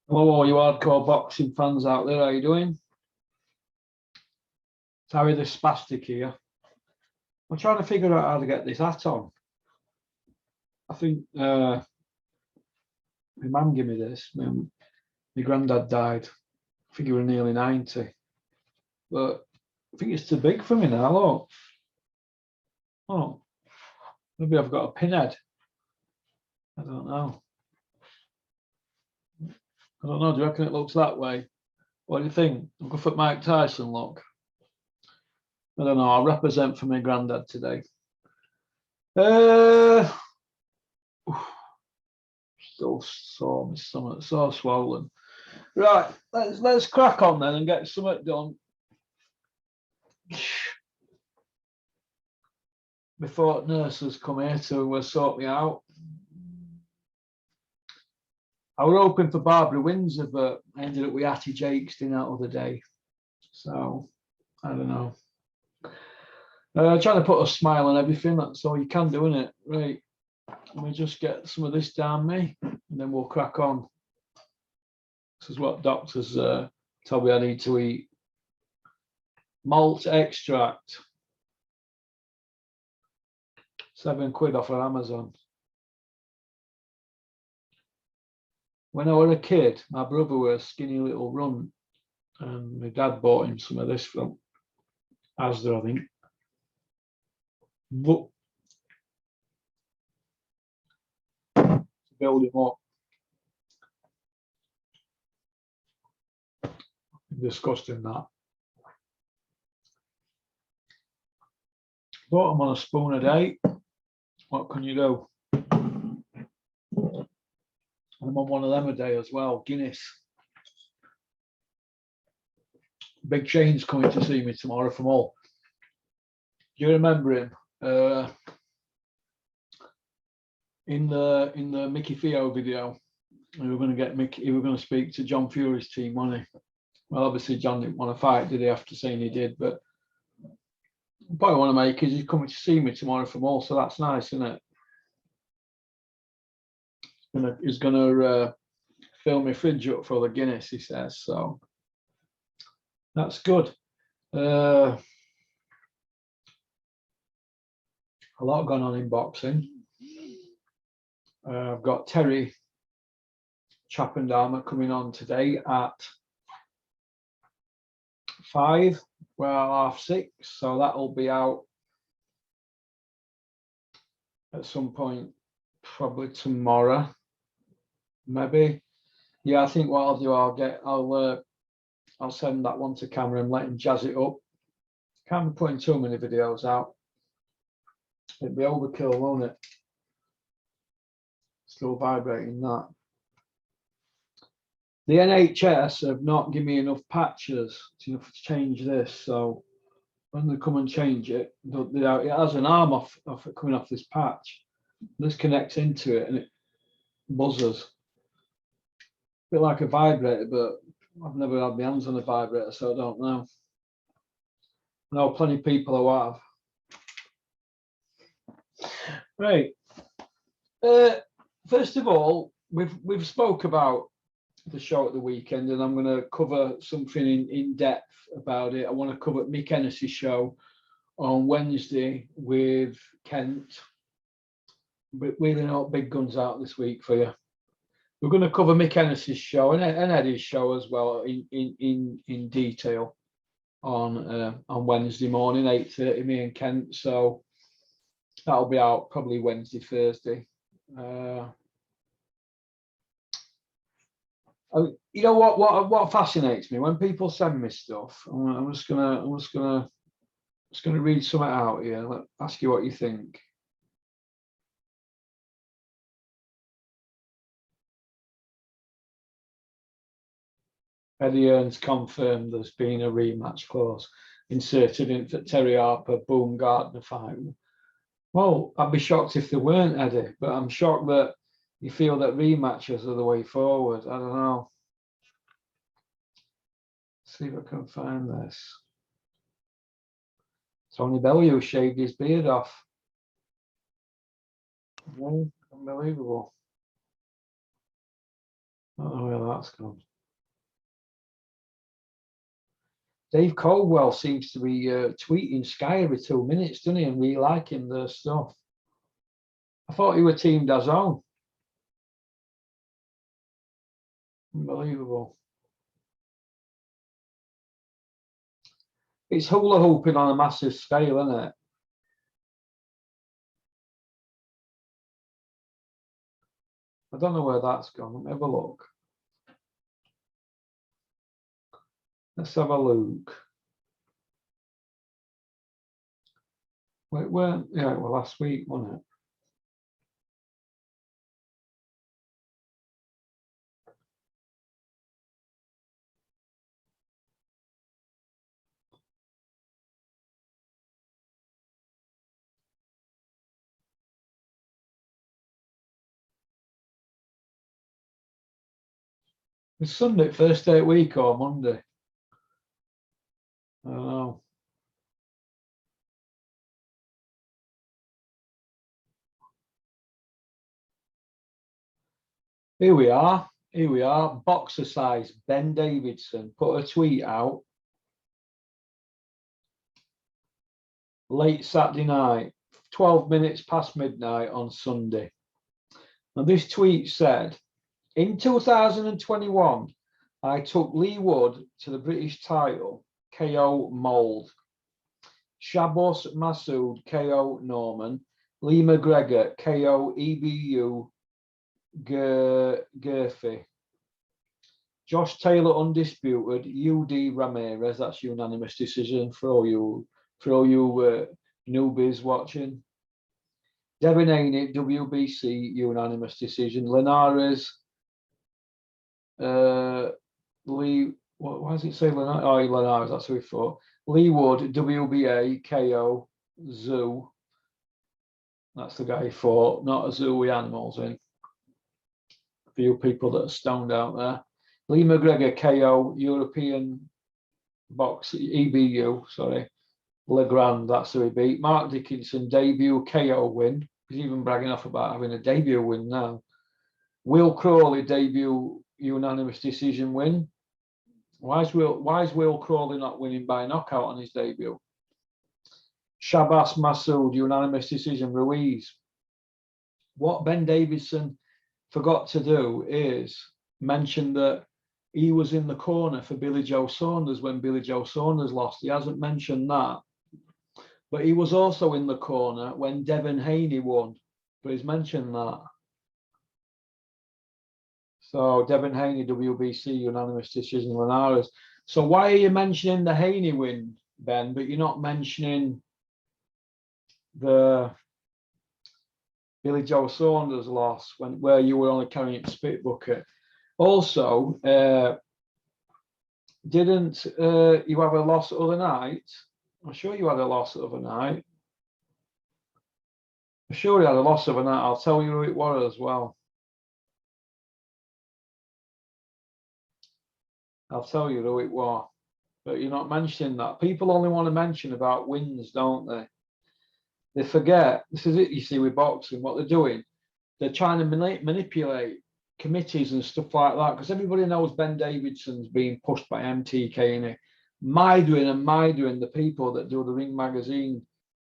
Hello, all you hardcore boxing fans out there. How you doing? It's Harry the Spastic here. I'm trying to figure out how to get this hat on. I think my mum gave me this. My granddad died. I think he was nearly 90. But I think it's too big for me now. Look. Oh, maybe I've got a pinhead. I don't know. I don't know. Do you reckon it looks that way? What do you think? I'll go for Mike Tyson look. I don't know. I'll represent for my granddad today. Still sore, my stomach so swollen. Right, let's crack on then and get something done before nurses come here to sort me out. I was hoping for Barbara Windsor, but I ended up with Hattie Jakes in that other day. So I don't know. Trying to put a smile on everything. That's all you can do, isn't it? Right. Let me just get some of this down me, and then we'll crack on. This is what doctors told me I need to eat. Malt extract. £7 off of Amazon. When I was a kid, my brother was a skinny little runt, and my dad bought him some of this from Asda, I think. But to build him up. Disgusting that. But I'm on a spoon a day. What can you do? I'm on one of them a day as well, Guinness. Big Shane's coming to see me tomorrow from Hull. Do you remember him? In the Mickey Theo video, we were going to get Mickey. He was going to speak to John Fury's team, wasn't he? Well, obviously John didn't want to fight, did he? After saying he did, but the point I want to make is he's coming to see me tomorrow from Hull, so that's nice, isn't it? He's going to fill my fridge up for the Guinness, he says. So that's good. A lot going on in boxing. I've got Terry Chappendama coming on today at 5, well, 6:30. So that'll be out at some point, probably tomorrow, maybe. Yeah, I think what I'll do, I'll send that one to camera and let him jazz it up. Can't be putting too many videos out. It'd be overkill, won't it? Still vibrating that. The NHS have not given me enough patches to change this, so when they come and change it, it has an arm off it coming off this patch. This connects into it and it buzzes. A bit like a vibrator, but I've never had my hands on a vibrator, so I don't know. I know plenty of people who have. Right. First of all, we've spoke about the show at the weekend, and I'm going to cover something in depth about it. I want to cover Mick Hennessy's show on Wednesday with Kent. But wheeling out big guns out this week for you. We're going to cover Mick Hennessy's show and Eddie's show as well in detail on Wednesday morning, 8:30, me and Kent. So that'll be out probably Wednesday, Thursday. You know what fascinates me when people send me stuff. I'm just gonna read something out here. Ask you what you think. Eddie Earns confirmed there's been a rematch clause inserted in the Terry Harper Boom Gardner fight. Well, I'd be shocked if there weren't, Eddie, but I'm shocked that you feel that rematches are the way forward. I don't know. Let's see if I can find this. Tony Bellew shaved his beard off. Unbelievable. I don't know where that's gone. Dave Caldwell seems to be tweeting Sky every 2 minutes, doesn't he? And really liking their stuff. I thought he were Team DAZN. Unbelievable. It's hula hooping on a massive scale, isn't it? I don't know where that's gone. Let me have a look. Let's have a look. Wait, where? Yeah, well, last week, wasn't it? It's Sunday, first day of week or Monday. I don't know. Here we are. Here we are. Boxer size. Ben Davidson put a tweet out late Saturday night, 12 minutes past midnight on Sunday. Now, this tweet said, in 2021, I took Lee Wood to the British title, KO Mould. Shabos Masood, KO Norman. Lee McGregor, KO EBU Gurphy. Josh Taylor undisputed, UD Ramirez, that's unanimous decision for all you newbies watching. Devin Haney, WBC, unanimous decision. Linares, Lee, why does it say Linares? Oh, Linares, that's who we thought. Lee Wood, WBA, KO, Zoo. That's the guy he fought, not a zoo with animals in. A few people that are stoned out there. Lee McGregor, KO, European box, EBU, sorry. Legrand, that's who he beat. Mark Dickinson, debut KO win. He's even bragging off about having a debut win now. Will Crawley, debut unanimous decision win. Why is Will Crawley not winning by knockout on his debut? Shabas Masood, unanimous decision, Ruiz. What Ben Davidson forgot to do is mention that he was in the corner for Billy Joe Saunders when Billy Joe Saunders lost. He hasn't mentioned that. But he was also in the corner when Devin Haney won. But he's mentioned that. So Devin Haney, WBC, unanimous decision, Linares. So why are you mentioning the Haney win, Ben, but you're not mentioning the Billy Joe Saunders loss where you were only carrying a spit bucket? Also, didn't you have a loss the other night? I'm sure you had a loss the other night. I'm sure you had a loss the other night. I'll tell you who it was as well. I'll tell you who it was. But you're not mentioning that. People only want to mention about wins, don't they? They forget. This is it, you see, with boxing, what they're doing. They're trying to manipulate committees and stuff like that, because everybody knows Ben Davidson's being pushed by MTK and Mydrin, the people that do the Ring Magazine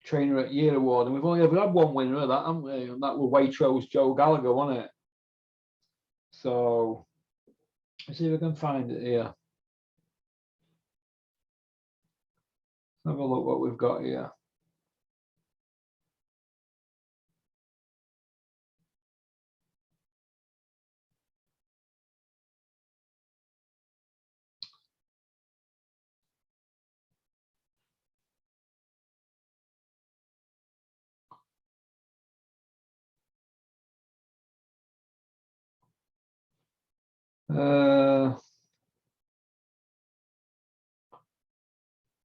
Trainer at Year Award. And we've only ever had one winner of that, haven't we? And that was Waitrose Joe Gallagher, wasn't it? So let's see if I can find it here. Have a look what we've got here.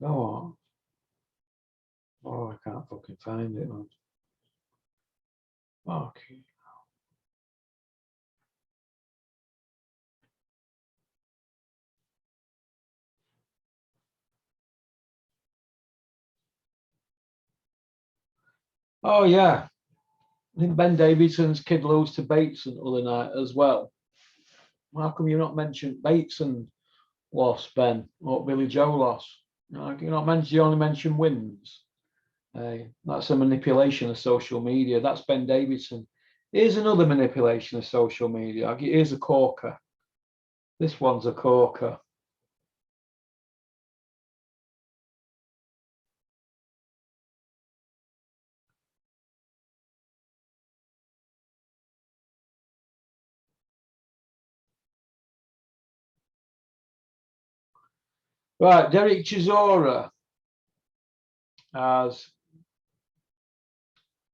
No. Oh, I can't fucking find it, man. Okay. Oh yeah. I think Ben Davidson's kid lose to Bateson the other night as well. How come you not mentioned Bateson loss, Ben, or Billy Joe loss? You not mention, you only mention wins. That's a manipulation of social media. That's Ben Davidson. Here's another manipulation of social media. Here's a corker. This one's a corker. Right, Derek Chisora has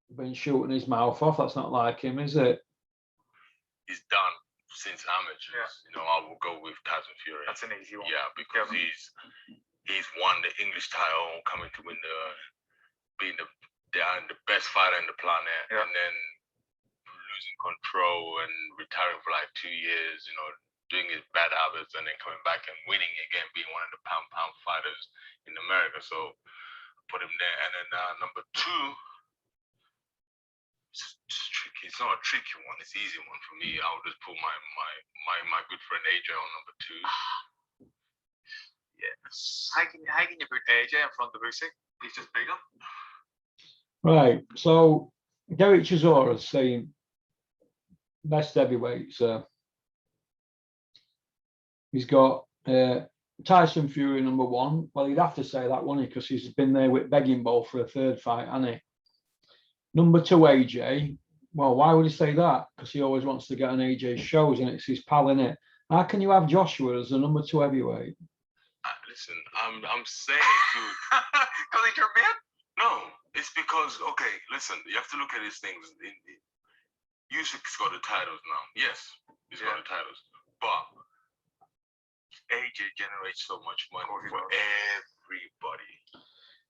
been shooting his mouth off. That's not like him, is it? He's done since amateurs. Yeah. You know, I will go with Tyson Fury. That's an easy one. Yeah, because he's won the English title, coming to win being the best fighter in the planet, and then losing control and retiring for like 2 years. You know, doing his bad habits and then coming back and winning again, being one of the pound fighters in America. So put him there. And then number two, it's tricky. It's not a tricky one. It's an easy one for me. I'll just put my good friend AJ on number two. Yes. How can you put AJ in front of Usyk? He's just bigger. Right. So Derek Chisora is saying best heavyweights. He's got Tyson Fury number one. Well, he'd have to say that, wouldn't he? Because he's been there with begging bowl for a third fight, hasn't he? Number two, AJ. Well, why would he say that? Because he always wants to get on AJ's shows and it's his pal, innit? How can you have Joshua as the number two heavyweight? Listen, I'm saying to because he's your man? No, it's because, okay, listen, you have to look at these things. Usyk's got the titles now. Yes, he's got the titles. But AJ generates so much money for everybody.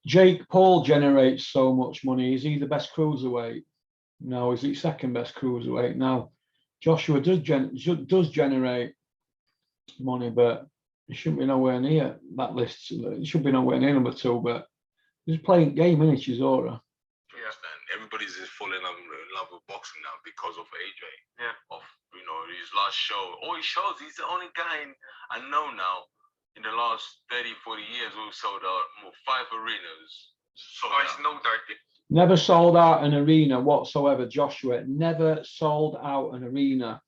Jake Paul generates so much money. Is he the best cruiserweight? No. Is he second best cruiserweight? No. Joshua does generate money, but he shouldn't be nowhere near that list. He should be nowhere near number two, but he's playing game, isn't he, Chisora? Yes, man. Everybody's just falling in love with boxing now because of AJ. Yeah. Of, you know, his last show. All he shows, he's the only guy I know now in the last 30, 40 years who sold out 5 arenas. It's no doubt. Never sold out an arena whatsoever, Joshua. Never sold out an arena.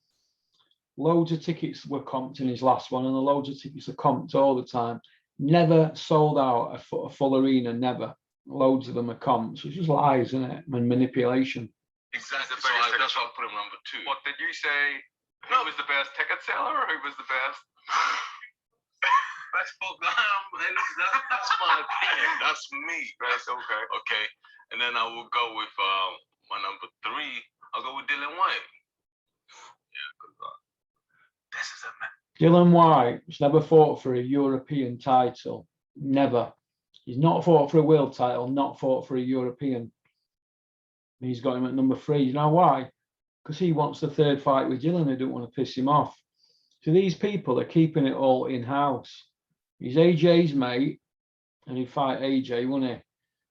Loads of tickets were comped in his last one, and the loads of tickets are comped all the time. Never sold out a full arena, never. Loads of them are comped. So it's just lies, isn't it? And manipulation. Exactly. So that's why I put him number two. What did you say? Who was the best ticket seller, or who was the best? That's my opinion. That's me. Right, okay. Okay. And then I will go with my number three. I'll go with Dillian White. Yeah, because this is a man. Dillian White has never fought for a European title. Never. He's not fought for a world title, not fought for a European. He's got him at number 3. You know why? Because he wants the third fight with Dillian. They don't want to piss him off. So these people are keeping it all in-house. He's AJ's mate, and he'd fight AJ, wouldn't he?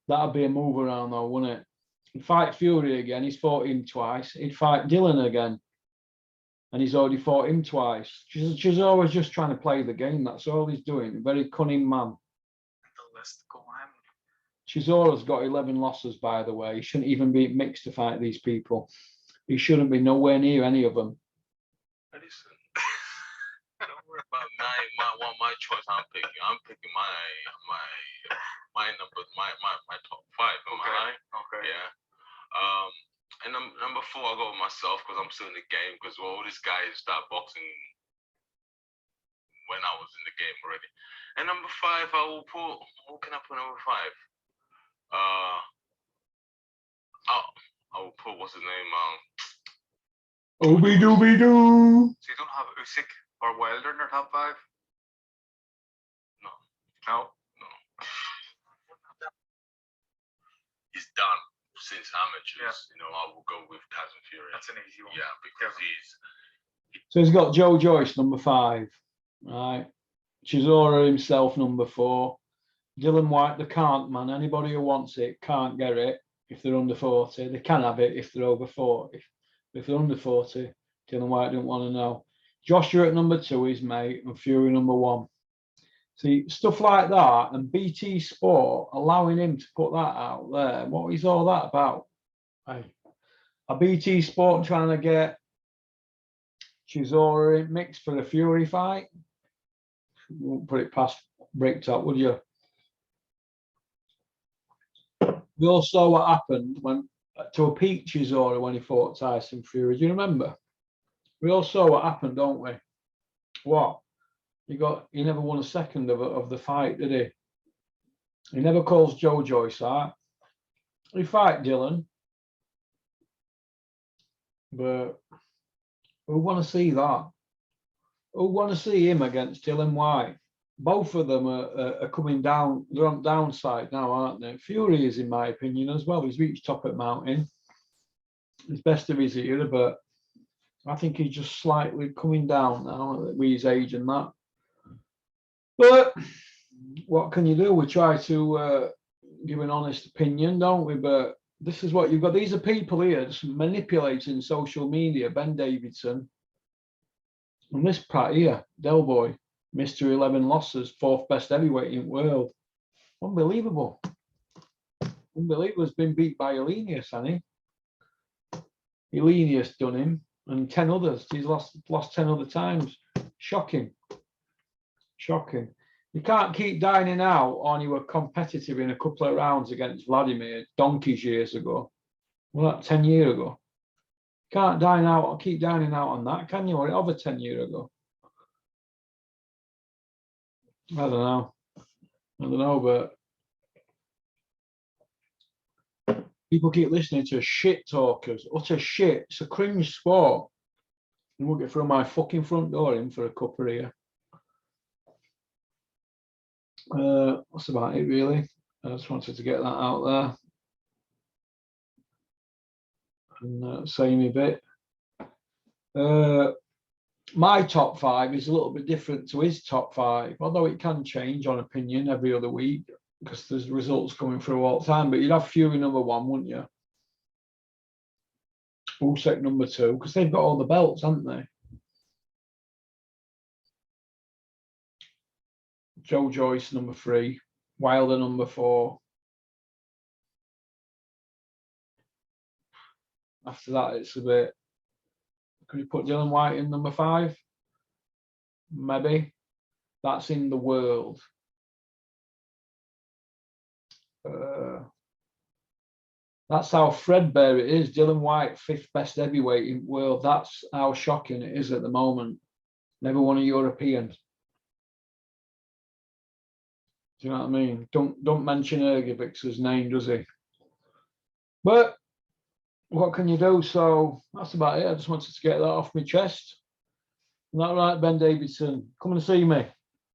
That'd be a move around though, wouldn't it? He'd fight Fury again. He's fought him twice. He'd fight Dillian again. And he's already fought him twice. She's always just trying to play the game. That's all he's doing. A very cunning man. The list go on. Chisora's got 11 losses, by the way. He shouldn't even be mixed to fight these people. He shouldn't be nowhere near any of them. Listen, don't worry about my choice. I'm picking my number, my top 5. Okay. Okay. Yeah. And number 4, I'll go with myself because I'm still in the game. Because all these guys start boxing when I was in the game already. And number 5, I will put. Who can I put number 5? I will put, what's his name? Ooby-dooby-doo. So you don't have Usyk or Wilder in your top 5? No. No. He's done since amateurs. You know, I will go with Tyson Fury. That's an easy one. Yeah, because So he's got Joe Joyce, number 5. Right. Chisora himself, number 4. Dillian White, the can't man. Anybody who wants it can't get it if they're under 40. They can have it if they're over 40. If they're under 40, Dillian White don't want to know. Joshua at number 2, his mate, and Fury number 1. See, stuff like that, and BT Sport allowing him to put that out there. What is all that about? Hey, a BT Sport trying to get Chisora in mix for the Fury fight? You won't put it past Bricktop, would you? We all saw what happened when to a peak Chisora when he fought Tyson Fury. Do you remember? We all saw what happened, don't we? What? He never won a second of the fight, did he? He never calls Joe Joyce out. He fight Dylan. But who want to see that? Who want to see him against Dylan White? Both of them are coming down. They're on downside now, aren't they? Fury is, in my opinion, as well. He's reached top at mountain. He's best of his era, but I think he's just slightly coming down now with his age and that. But what can you do? We try to give an honest opinion, don't we? But this is what you've got. These are people here just manipulating social media. Ben Davidson and this Pratt here, Del Boy, Mr. 11 losses, 4th best heavyweight in the world. Unbelievable. Unbelievable. Has been beat by Elenius, hasn't he? Elenius done him, and 10 others. He's lost 10 other times. Shocking. Shocking. You can't keep dining out on you were competitive in a couple of rounds against Vladimir donkeys years ago. Well, that 10 years ago. Can't dine out or keep dining out on that, can you? Or over 10 years ago. I don't know, but people keep listening to shit talkers, utter shit. It's a cringe sport. You won't get through my fucking front door in for a cuppa here. That's about it, really. I just wanted to get that out there and say me bit. My top 5 is a little bit different to his top 5, although it can change on opinion every other week because there's results coming through all the time. But you'd have Fury number 1, wouldn't you? Usyk number 2, because they've got all the belts, haven't they? Joe Joyce number 3, Wilder number 4. After that, it's a bit. Could you put Dylan White in number 5? Maybe. That's in the world. That's how threadbare it is. Dylan White, 5th best heavyweight in the world. That's how shocking it is at the moment. Never won a European. Do you know what I mean? Don't mention Ergivic's name, does he? But what can you do? So that's about it. I just wanted to get that off my chest. Isn't that right, Ben Davidson? Come and see me.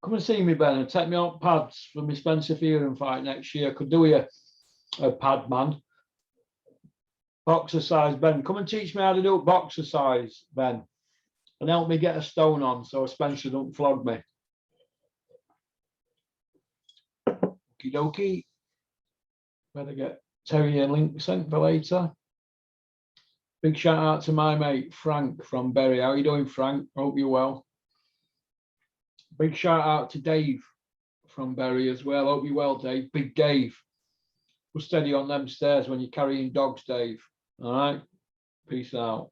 Come and see me, Ben, and take me on pads for my Spencer Fearon fight next year. I could do you a pad, man. Boxer size, Ben. Come and teach me how to do it boxer size, Ben. And help me get a stone on so Spencer don't flog me. Okie dokie. Better get Terry a link sent for later. Big shout out to my mate Frank from Bury. How are you doing, Frank? Hope you're well. Big shout out to Dave from Bury as well. Hope you're well, Dave. Big Dave. We're steady on them stairs when you're carrying dogs, Dave. All right. Peace out.